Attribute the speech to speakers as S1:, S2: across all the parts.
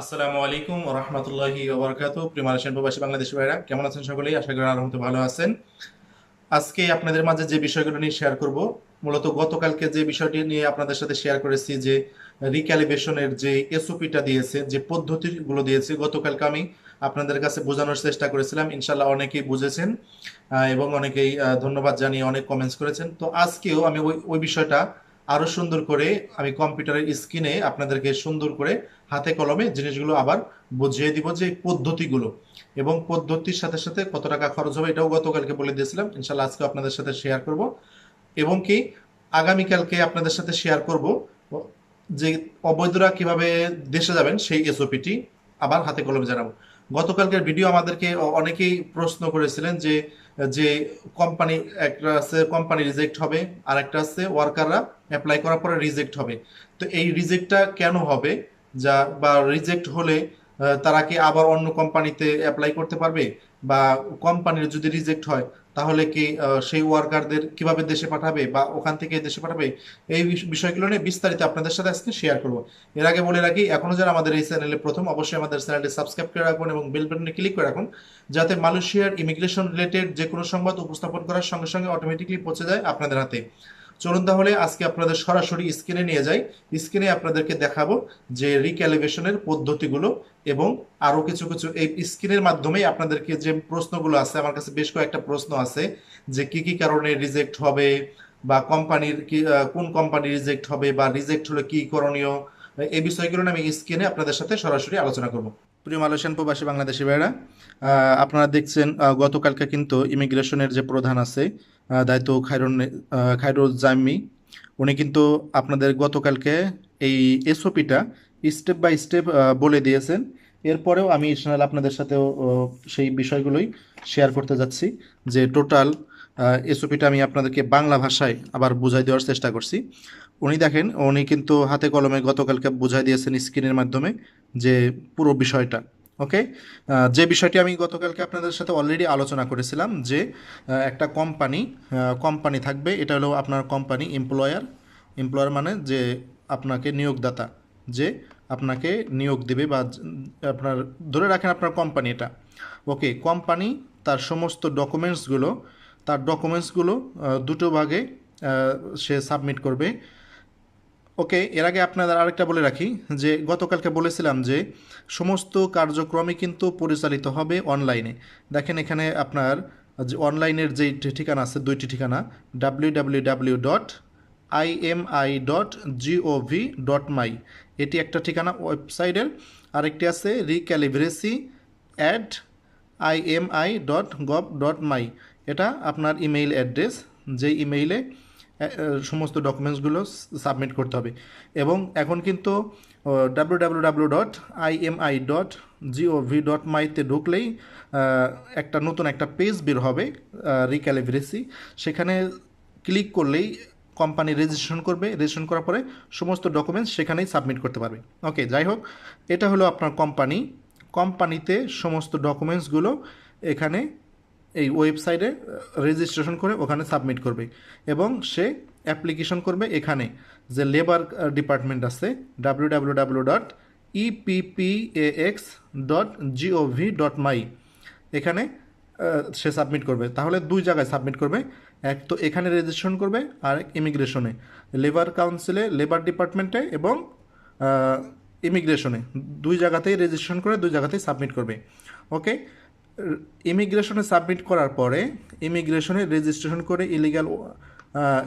S1: আসসালামু আলাইকুম ওয়া রাহমাতুল্লাহি ওয়া বারাকাতুহু। প্রিয় মালয়েশিয়ান প্রবাসী বাংলাদেশী ভাইরা কেমন আছেন সকলেই? আশা করি আল্লাহর রহমতে ভালো আছেন। আজকে আপনাদের মাঝে যে বিষয়গুলো নিয়ে শেয়ার করব, মূলত গতকালকে যে বিষয়টি নিয়ে আপনাদের সাথে শেয়ার করেছি, যে রিক্যালিব্রেশনের যে এসওপিটা দিয়েছে, যে পদ্ধতিগুলো দিয়েছে, গতকালকে আমি আপনাদের কাছে বোঝানোর চেষ্টা করেছিলাম। ইনশাল্লাহ অনেকেই বুঝেছেন এবং অনেকেই ধন্যবাদ জানিয়ে অনেক কমেন্টস করেছেন। তো আজকেও আমি ওই ওই বিষয়টা আরো সুন্দর করে আমি কম্পিউটারের স্ক্রিনে আপনাদেরকে সুন্দর করে হাতে কলমে জিনিসগুলো আবার বুঝিয়ে দিব, যে পদ্ধতিগুলো এবং পদ্ধতির সাথে সাথে কত টাকা খরচ হবে এটাও গতকালকে বলে দিয়েছিলাম। ইনশাল্লাহ আজকে আপনাদের সাথে শেয়ার করব এবং কি আগামীকালকে আপনাদের সাথে শেয়ার করব যে অবৈধরা কিভাবে দেশে যাবেন সেই এসওপিটি আবার হাতে কলমে জানাবো। গতকালকের ভিডিও আমাদেরকে অনেকেই প্রশ্ন করেছিলেন যে যে কোম্পানি, একটা আছে কোম্পানি রিজেক্ট হবে আর একটা আছে ওয়ার্কাররা অ্যাপ্লাই করার পরে রিজেক্ট হবে। তো এই রিজেক্টটা কেন হবে, যা বা রিজেক্ট হলে তারা কি আবার অন্য কোম্পানিতে অ্যাপ্লাই করতে পারবে, বা কোম্পানির যদি রিজেক্ট হয় তাহলে কি সেই ওয়ার্কারদের কিভাবে দেশে পাঠাবে বা ওখান থেকে দেশে পাঠাবে, এই বিষয়গুলো নিয়ে বিস্তারিত আপনাদের সাথে আজকে শেয়ার করব। এর আগে বলে রাখি, এখনো যারা আমাদের এই চ্যানেলে প্রথম, অবশ্যই আমাদের চ্যানেলটি সাবস্ক্রাইব করে রাখুন এবং বেল বাটনে ক্লিক করে রাখুন, যাতে মালয়েশিয়ার ইমিগ্রেশন রিলেটেড যে কোনো সংবাদ উপস্থাপন করার সঙ্গে সঙ্গে অটোমেটিকলি পৌঁছে যায় আপনাদের হাতে। চলুন তাহলে আজকে আপনাদের সরাসরি স্ক্রিনে নিয়ে যাই। স্ক্রিনে আপনাদেরকে দেখাবো যে রিক্যালিব্রেশনের পদ্ধতিগুলো এবং আরো কিছু কিছু এই স্ক্রিনের মাধ্যমেই আপনাদেরকে যে প্রশ্নগুলো আছে, আমার কাছে বেশ কয়েকটা প্রশ্ন আছে যে কি কি কারণে রিজেক্ট হবে, বা কোম্পানির কি কোন কোম্পানি রিজেক্ট হবে, বা রিজেক্ট হলে কি করণীয়, এই বিষয়গুলো নিয়ে আমি স্ক্রিনে আপনাদের সাথে সরাসরি আলোচনা করব। প্রিয় মালয়েশিয়ান প্রবাসী বাংলাদেশি ভাইরা, আপনারা দেখছেন গতকালকে কিন্তু ইমিগ্রেশনের যে প্রধান আছে, দায়িত্ব খায়রুল জামি, উনি কিন্তু আপনাদের গতকালকে এই এসওপিটা স্টেপ বাই স্টেপ বলে দিয়েছেন। এরপরেও আমি ইনশাআল্লাহ আপনাদের সাথেও সেই বিষয়গুলোই শেয়ার করতে যাচ্ছি, যে টোটাল এসওপিটা আমি আপনাদেরকে বাংলা ভাষায় আবার বুঝাই দেওয়ার চেষ্টা করছি। উনি দেখেন, উনি কিন্তু হাতে কলমে গতকালকে বুঝাই দিয়েছেন স্ক্রিনের মাধ্যমে যে পুরো বিষয়টা। ওকে, যে বিষয়টি আমি গতকালকে আপনাদের সাথে অলরেডি আলোচনা করেছিলাম, যে একটা কোম্পানি থাকবে, এটা হলো আপনার কোম্পানি এমপ্লয়ার মানে যে আপনাকে নিয়োগদাতা, যে আপনাকে নিয়োগ দেবে, বা আপনার ধরে রাখেন আপনার কোম্পানি এটা। ওকে, কোম্পানি তার সমস্ত ডকুমেন্টসগুলো দুটো ভাগে সে সাবমিট করবে। ওকে, এর আগে আপনাদের আরেকটা বলে রাখি, যে গতকালকে বলেছিলাম যে সমস্ত কার্যক্রমই কিন্তু পরিচালিত হবে অনলাইনে। দেখেন এখানে আপনার যে অনলাইনের যেই ঠিকানা আছে, দুইটি ঠিকানা, www.imi.gov.my, এটি একটা ঠিকানা ওয়েবসাইটের। আরেকটি আছে recalibration@imi.gov.my, এটা আপনার ইমেইল অ্যাড্রেস, যে ইমেইলে সমস্ত ডকুমেন্টসগুলো সাবমিট করতে হবে। এবং এখন কিন্তু www.imi.gov.my-তে ঢুকলেই একটা নতুন একটা পেজ বের হবে, রিক্যালিব্রেসি। সেখানে ক্লিক করলেই কোম্পানি রেজিস্ট্রেশন করবে, রেজিস্ট্রেশন করার পরে সমস্ত ডকুমেন্টস সেখানেই সাবমিট করতে পারবে। ওকে, যাই হোক, এটা হলো আপনার কোম্পানিতে সমস্ত ডকুমেন্টসগুলো এখানে এই ওয়েবসাইটে রেজিস্ট্রেশন করে ওখানে সাবমিট করবে, এবং সে অ্যাপ্লিকেশন করবে এখানে, যে লেবার ডিপার্টমেন্ট আছে, www.eppax.gov.my, এখানে সে সাবমিট করবে। তাহলে দুই জায়গায় সাবমিট করবে, এক তো এখানে রেজিস্ট্রেশন করবে, আর এক ইমিগ্রেশনে, লেবার কাউন্সিলে, লেবার ডিপার্টমেন্টে এবং ইমিগ্রেশনে, দুই জায়গাতেই রেজিস্ট্রেশন করে দুই জায়গাতেই সাবমিট করবে। ওকে, ইমিগ্রেশনে সাবমিট করার পরে ইমিগ্রেশনে রেজিস্ট্রেশন করে ইলিগাল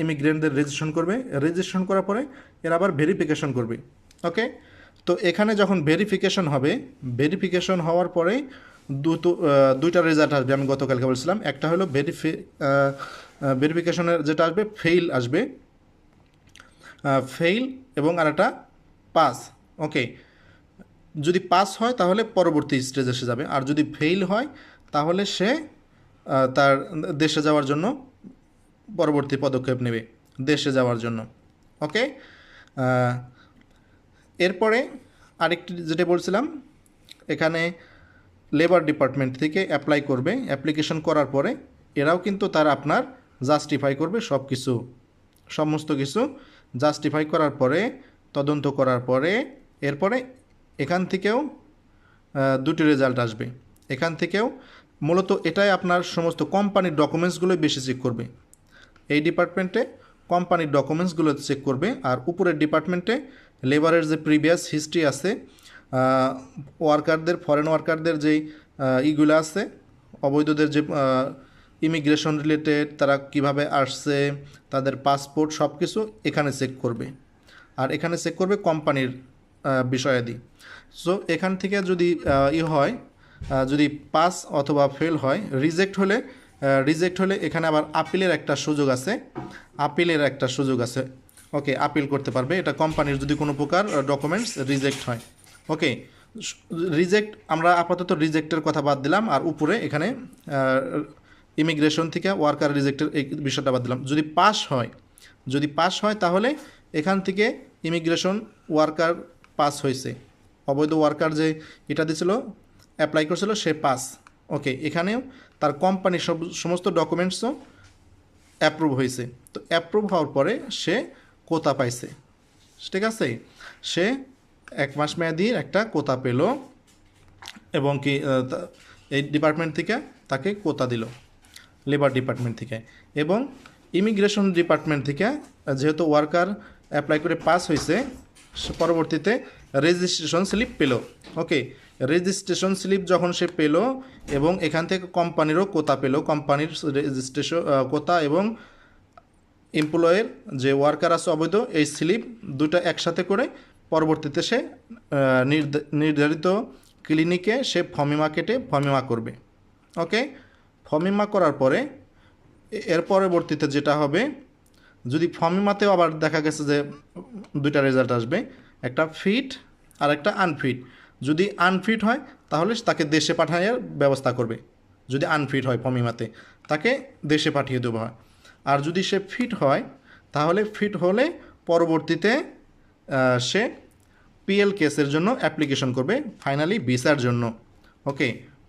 S1: ইমিগ্রেন্টদের রেজিস্ট্রেশন করবে, রেজিস্ট্রেশন করার পরে এরা আবার ভেরিফিকেশন করবে। ওকে, তো এখানে যখন ভেরিফিকেশন হওয়ার পরে দুইটা রেজাল্ট আসবে, আমি গতকালকে বলছিলাম। একটা হলো ভেরিফিকেশনের যেটা আসবে, ফেইল এবং আরেকটা পাস। ওকে, যদি পাস হয় তাহলে পরবর্তী স্টেজে এসে যাবে, আর যদি ফেইল হয় তাহলে সে তার দেশে যাওয়ার জন্য পরবর্তী পদক্ষেপ নেবে, দেশে যাওয়ার জন্য। ওকে, এরপরে আরেকটি যেটা বলছিলাম, এখানে লেবার ডিপার্টমেন্ট থেকে অ্যাপ্লাই করবে, অ্যাপ্লিকেশন করার পরে এরাও কিন্তু তারা আপনার জাস্টিফাই করবে সমস্ত কিছু জাস্টিফাই করার পরে, তদন্ত করার পরে, এরপরে এখান থেকেও দুটি রেজাল্ট আসবে, এখান থেকেও। মূলত এটাই আপনার সমস্ত কোম্পানির ডকুমেন্টসগুলোই বেশি চেক করবে। এই ডিপার্টমেন্টে কোম্পানির ডকুমেন্টসগুলো চেক করবে, আর উপরের ডিপার্টমেন্টে লেবারের যে প্রিভিয়াস হিস্ট্রি আছে, ওয়ার্কারদের, ফরেন ওয়ার্কারদের যেই ইগুলো আছে, অবৈধদের যে ইমিগ্রেশন রিলেটেড, তারা কিভাবে আসছে, তাদের পাসপোর্ট, সব কিছু এখানে চেক করবে। আর এখানে চেক করবে কোম্পানির বিষয়াদি। সো এখান থেকে যদি হয়, যদি পাস অথবা ফেল হয়, রিজেক্ট হলে এখানে আবার আপিলের একটা সুযোগ আছে। ওকে, আপিল করতে পারবে, এটা কোম্পানির যদি কোনো প্রকার ডকুমেন্টস রিজেক্ট হয়। ওকে, রিজেক্ট, আমরা আপাতত রিজেক্টের কথা বাদ দিলাম, আর উপরে এখানে ইমিগ্রেশন থেকে ওয়ার্কার রিজেক্টের এই বিষয়টা বাদ দিলাম। যদি পাস হয় তাহলে এখান থেকে ইমিগ্রেশন ওয়ার্কার পাস হয়েছে, অবৈধ ওয়ার্কার যে এটা দিয়েছিল, অ্যাপ্লাই করছিল, সে পাস। ওকে, এখানেও তার কোম্পানির সমস্ত ডকুমেন্টসও অ্যাপ্রুভ হয়েছে। তো অ্যাপ্রুভ হওয়ার পরে সে কোটা পাইছে, ঠিক আছে, সে 1 মাস মেয়াদির একটা কোটা পেল, এবং কি এই ডিপার্টমেন্ট থেকে তাকে কোটা দিল, লেবার ডিপার্টমেন্ট থেকে। এবং ইমিগ্রেশন ডিপার্টমেন্ট থেকে যেহেতু ওয়ার্কার অ্যাপ্লাই করে পাস হয়েছে, সে পরবর্তীতে রেজিস্ট্রেশন স্লিপ পেল। ওকে, রেজিস্ট্রেশন স্লিপ যখন সে পেল, এবং এখান থেকে কোম্পানিরও কোটা পেল, কোম্পানির রেজিস্ট্রেশন কোটা এবং এমপ্লয়ের যে ওয়ার্কার আছে অবৈধ, এই স্লিপ দুটো একসাথে করে পরবর্তীতে সে নির্ধারিত ক্লিনিকে সে ফমিমা কেটে ফমিমা করবে। ওকে, ফমিমা করার পরে এর পরবর্তীতে যেটা হবে, যদি ফমিমাতেও আবার দেখা গেছে যে দুইটা রেজাল্ট আসবে, একটা ফিট আর একটা আনফিট। যদি আনফিট হয় তাহলে তাকে দেশে পাঠানোর ব্যবস্থা করবে। যদি আনফিট হয় ফমিমাতে, তাকে দেশে পাঠিয়ে দেওয়া হয়। আর যদি সে ফিট হয়, তাহলে ফিট হলে পরবর্তীতে সে পিএল কেসের জন্য অ্যাপ্লিকেশন করবে, ফাইনালি ভিসার জন্য। ওকে,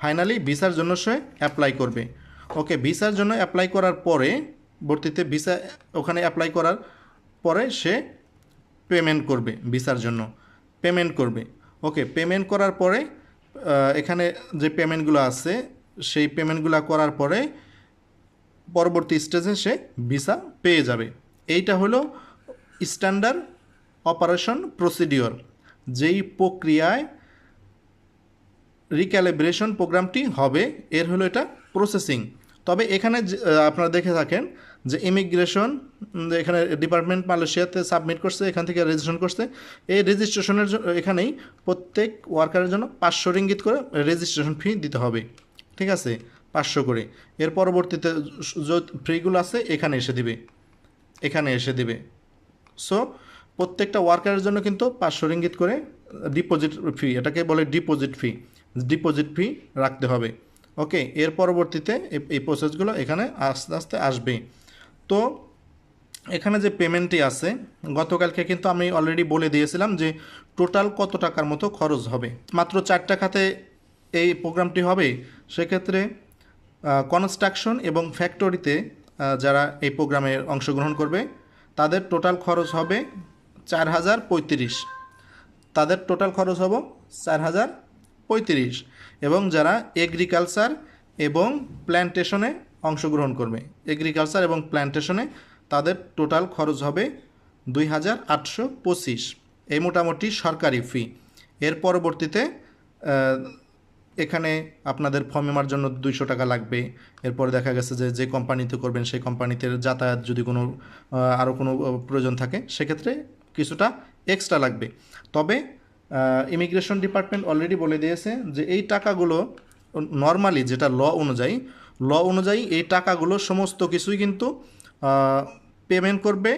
S1: ফাইনালি ভিসার জন্য সে অ্যাপ্লাই করবে। ওকে, ভিসার জন্য অ্যাপ্লাই করার পরে, ভর্তিতে ভিসা ওখানে অ্যাপ্লাই করার পরে সে পেমেন্ট করবে, ভিসার জন্য পেমেন্ট করবে। ওকে, পেমেন্ট করার পরে এখানে যে পেমেন্টগুলো আছে, সেই পেমেন্টগুলো করার পরে পরবর্তী স্টেজে সে ভিসা পেয়ে যাবে। এইটা হলো স্ট্যান্ডার্ড অপারেশন প্রসিডিওর, যেই প্রক্রিয়ায় রিক্যালিব্রেশন প্রোগ্রামটি হবে, এর হলো এটা প্রসেসিং। তবে এখানে আপনারা দেখে থাকেন যে ইমিগ্রেশন এখানে ডিপার্টমেন্ট মালয়েশিয়াতে সাবমিট করছে, এখান থেকে রেজিস্ট্রেশন করছে। এই রেজিস্ট্রেশনের এখানেই প্রত্যেক ওয়ার্কারের জন্য 500 রিঙ্গিত করে রেজিস্ট্রেশন ফি দিতে হবে, ঠিক আছে, 500 করে। এর পরবর্তীতে ফ্রিগুলো আছে এখানে এসে দিবে। সো প্রত্যেকটা ওয়ার্কারের জন্য কিন্তু 500 রিঙ্গিত করে ডিপোজিট ফি, এটাকে বলে ডিপোজিট ফি রাখতে হবে। ওকে, এর পরবর্তীতে এই প্রসেসগুলো এখানে আস্তে আস্তে আসবে। তো এখানে যে পেমেন্টটি আছে, গতকালকে কিন্তু আমি অলরেডি বলে দিয়েছিলাম যে টোটাল কত টাকার মতো খরচ হবে। মাত্র 4টা খাতে এই প্রোগ্রামটি হবে। সেক্ষেত্রে কনস্ট্রাকশন এবং ফ্যাক্টরিতে যারা এই প্রোগ্রামে অংশগ্রহণ করবে, তাদের টোটাল খরচ হবে 4035। তাদের টোটাল খরচ হবে 4035। এবং যারা এগ্রিকালচার এবং প্ল্যান্টেশনে অংশগ্রহণ করবে, এগ্রিকালচার এবং প্ল্যান্টেশনে তাদের টোটাল খরচ হবে 2825। এই মোটামুটি সরকারি ফি। এর পরবর্তীতে এখানে আপনাদের ফর্মেমার জন্য 200 টাকা লাগবে। এরপর দেখা গেছে যে কোম্পানিতে করবেন সেই কোম্পানিতে যাতায়াত যদি কোনো আরও কোনো প্রয়োজন থাকে, সেক্ষেত্রে কিছুটা এক্সট্রা লাগবে। তবে ইমিগ্রেশন ডিপার্টমেন্ট অলরেডি বলে দিয়েছে যে এই টাকাগুলো নর্মালি যেটা ল অনুযায়ী এই টাকাগুলো সমস্ত কিছুই কিন্তু পেমেন্ট করবে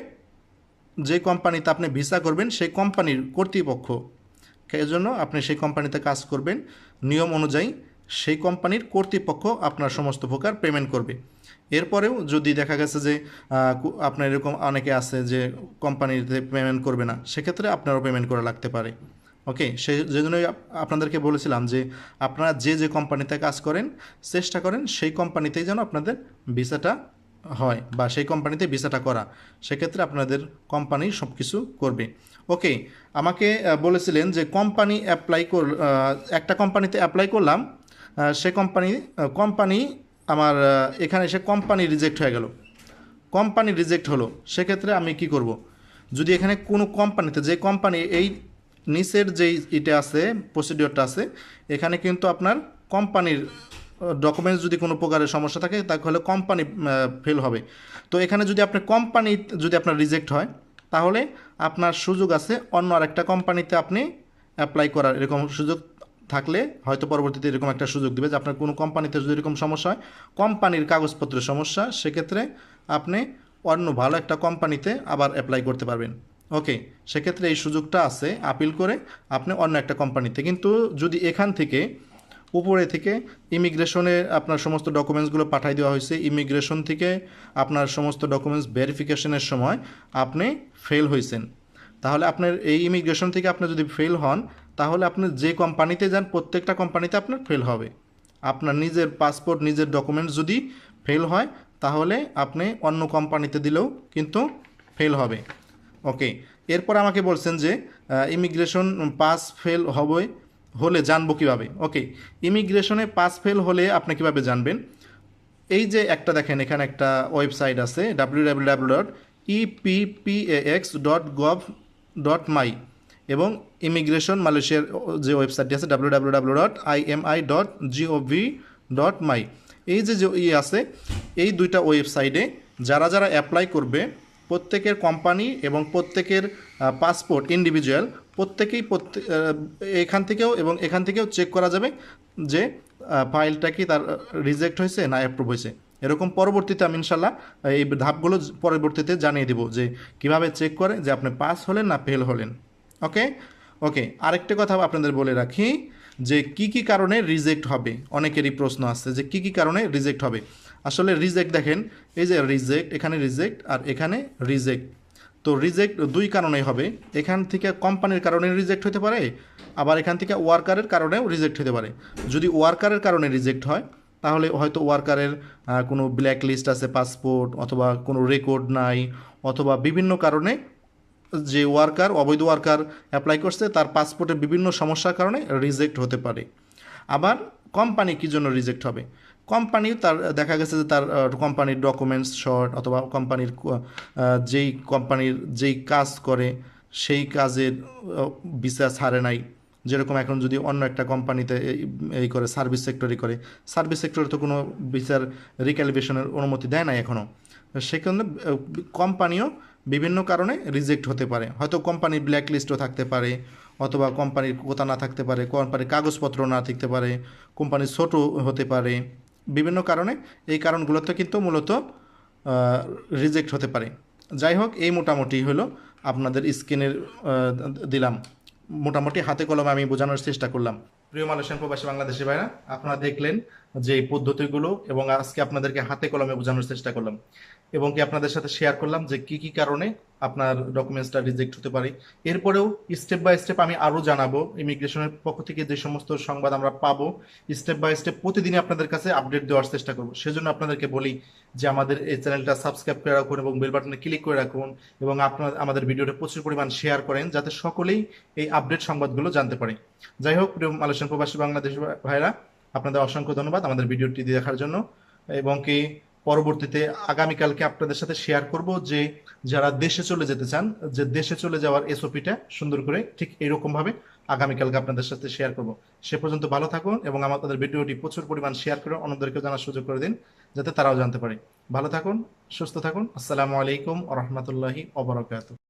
S1: যে কোম্পানিতে আপনি ভিসা করবেন সেই কোম্পানির কর্তৃপক্ষ। এজন্য আপনি সেই কোম্পানিতে কাজ করবেন, নিয়ম অনুযায়ী সেই কোম্পানির কর্তৃপক্ষ আপনার সমস্ত প্রকার পেমেন্ট করবে। এরপরেও যদি দেখা গেছে যে আপনার এরকম অনেকে আছে যে কোম্পানিতে পেমেন্ট করবে না, সেক্ষেত্রে আপনারও পেমেন্ট করা লাগতে পারে। ওকে, সেই জন্যই আপনাদেরকে বলেছিলাম যে আপনারা যে কোম্পানিতে কাজ করেন চেষ্টা করেন সেই কোম্পানিতেই যেন আপনাদের ভিসাটা হয় বা সেই কোম্পানিতে ভিসাটা করা, সেক্ষেত্রে আপনাদের কোম্পানি সব কিছু করবে। ওকে, আমাকে বলেছিলেন যে কোম্পানি একটা কোম্পানিতে অ্যাপ্লাই করলাম, সে কোম্পানি আমার এখানে এসে কোম্পানি রিজেক্ট হয়ে গেল, কোম্পানি রিজেক্ট হলো, সেক্ষেত্রে আমি কি করব? যদি এখানে কোনো কোম্পানিতে, যে কোম্পানি এই নিচের যেই এটা আছে, প্রসিডিওরটা আছে, এখানে কিন্তু আপনার কোম্পানির ডকুমেন্টস যদি কোনো প্রকারের সমস্যা থাকে তাহলে কোম্পানি ফেল হবে। তো এখানে যদি আপনার কোম্পানি যদি আপনার রিজেক্ট হয়, তাহলে আপনার সুযোগ আছে অন্য আরেকটা কোম্পানিতে আপনি অ্যাপ্লাই করার, এরকম সুযোগ থাকলে হয়তো পরবর্তীতে এরকম একটা সুযোগ দেবে যে আপনার কোনো কোম্পানিতে যদি এরকম সমস্যা হয়, কোম্পানির কাগজপত্রের সমস্যা, সেক্ষেত্রে আপনি অন্য ভালো একটা কোম্পানিতে আবার অ্যাপ্লাই করতে পারবেন। ওকে, সেক্ষেত্রে এই সুযোগটা আছে আপিল করে আপনি অন্য একটা কোম্পানিতে। কিন্তু যদি এখান থেকে উপরে থেকে ইমিগ্রেশনে আপনার সমস্ত ডকুমেন্টসগুলো পাঠিয়ে দেওয়া হয়েছে, ইমিগ্রেশন থেকে আপনার সমস্ত ডকুমেন্টস ভেরিফিকেশনের সময় আপনি ফেল হয়েছেন, তাহলে আপনার এই ইমিগ্রেশন থেকে আপনি যদি ফেল হন, তাহলে আপনি যে কোম্পানিতে যান প্রত্যেকটা কোম্পানিতে আপনার ফেল হবে। আপনার নিজের পাসপোর্ট, নিজের ডকুমেন্টস যদি ফেল হয়, তাহলে আপনি অন্য কোম্পানিতে দিলেও কিন্তু ফেল হবে। ওকে, এরপর আমাকে বলছেন যে ইমিগ্রেশন পাস ফেল হলে জানবো কীভাবে। ওকে, ইমিগ্রেশনে পাস ফেল হলে আপনি কীভাবে জানবেন? এই যে একটা দেখেন, এখানে একটা ওয়েবসাইট আছে www.eppax.gov.my, এবং ইমিগ্রেশন মালয়েশিয়ার যে ওয়েবসাইটটি আছে www.imi.gov.my। এই যে আছে, এই দুইটা ওয়েবসাইটে যারা যারা অ্যাপ্লাই করবে প্রত্যেকের কোম্পানি এবং প্রত্যেকের পাসপোর্ট ইন্ডিভিজুয়াল প্রত্যেকেই এখান থেকেও এবং এখান থেকেও চেক করা যাবে যে ফাইলটা কি তার রিজেক্ট হয়েছে না অ্যাপ্রুভ হয়েছে। এরকম পরবর্তীতে আমি ইনশাল্লাহ এই ধাপগুলো পরবর্তীতে জানিয়ে দেবো যে কিভাবে চেক করে যে আপনি পাস হলেন না ফেল হলেন। ওকে ওকে, আরেকটা কথা আপনাদের বলে রাখি যে কি কি কারণে রিজেক্ট হবে। অনেকেরই প্রশ্ন আছে যে কি কি কারণে রিজেক্ট হবে। আসলে রিজেক্ট দেখেন, এই যে রিজেক্ট, এখানে রিজেক্ট আর এখানে রিজেক্ট। তো রিজেক্ট দুই কারণেই হবে, এখান থেকে কোম্পানির কারণে রিজেক্ট হতে পারে, আবার এখান থেকে ওয়ার্কারের কারণেও রিজেক্ট হতে পারে। যদি ওয়ার্কারের কারণে রিজেক্ট হয়, তাহলে হয়তো ওয়ার্কারের কোনো ব্ল্যাক লিস্ট আছে পাসপোর্ট, অথবা কোনো রেকর্ড নাই, অথবা বিভিন্ন কারণে যে ওয়ার্কার, অবৈধ ওয়ার্কার অ্যাপ্লাই করছে, তার পাসপোর্টের বিভিন্ন সমস্যার কারণে রিজেক্ট হতে পারে। আবার কোম্পানি কী জন্য রিজেক্ট হবে? কোম্পানি তার দেখা গেছে যে তার কোম্পানির ডকুমেন্টস শর্ট, অথবা কোম্পানির যেই কাজ করে সেই কাজের ভিসা ছাড়ে নাই। যেরকম এখন যদি অন্য একটা কোম্পানিতে এই করে সার্ভিস সেক্টরে করে, সার্ভিস সেক্টরে তো কোনো ভিসার রিক্যালিব্রেশনের অনুমতি দেয় না এখনও। সেখানে কোম্পানিও বিভিন্ন কারণে রিজেক্ট হতে পারে, হয়তো কোম্পানির ব্ল্যাক লিস্টও থাকতে পারে, অথবা কোম্পানির কোতা না থাকতে পারে, কোম্পানির কাগজপত্র না থাকতে পারে, কোম্পানি ছোট হতে পারে, বিভিন্ন কারণে। এই কারণগুলোতে কিন্তু মূলত রিজেক্ট হতে পারে। যাই হোক, এই মোটামুটি হলো আপনাদের স্ক্রিনের দিলাম, মোটামুটি হাতে কলমে আমি বোঝানোর চেষ্টা করলাম। প্রিয় মালয়েশিয়ান প্রবাসী বাংলাদেশি ভাইরা, আপনারা দেখলেন যে এই পদ্ধতিগুলো, এবং আজকে আপনাদেরকে হাতে কলমে বোঝানোর চেষ্টা করলাম, এবং কি আপনাদের সাথে শেয়ার করলাম যে কি কি কারণে আপনার ডকুমেন্টসটা রিজেক্ট হতে পারে। এরপরেও স্টেপ বাই স্টেপ আমি আরও জানাবো, ইমিগ্রেশনের পক্ষ থেকে যে সমস্ত সংবাদ আমরা পাবো স্টেপ বাই স্টেপ প্রতিদিনই আপনাদের কাছে আপডেট দেওয়ার চেষ্টা করবো। সেজন্য আপনাদেরকে বলি যে আমাদের এই চ্যানেলটা সাবস্ক্রাইব করে রাখুন এবং বেল বাটনে ক্লিক করে রাখুন, এবং আপনার আমাদের ভিডিওটা প্রচুর পরিমাণ শেয়ার করেন, যাতে সকলেই এই আপডেট সংবাদগুলো জানতে পারে। যাই হোক, প্রিয় মালয়েশিয়ান প্রবাসী বাংলাদেশ ভাইরা, আপনাদের অসংখ্য ধন্যবাদ আমাদের ভিডিওটি দেখার জন্য, এবং কি পরবর্তীতে আগামীকালকে আপনাদের সাথে শেয়ার করব যে যারা দেশে চলে যেতে চান, যে দেশে চলে যাওয়ার এসওপিটা সুন্দর করে ঠিক এরকম ভাবে আগামীকালকে আপনাদের সাথে শেয়ার করব। সে পর্যন্ত ভালো থাকুন, এবং আমাদের ভিডিওটি প্রচুর পরিমাণ শেয়ার করে অন্যদেরকে জানার সুযোগ করে দিন, যাতে তারাও জানতে পারে। ভালো থাকুন, সুস্থ থাকুন। আসসালামু আলাইকুম ওয়া রাহমাতুল্লাহি ওয়া বারাকাতুহু।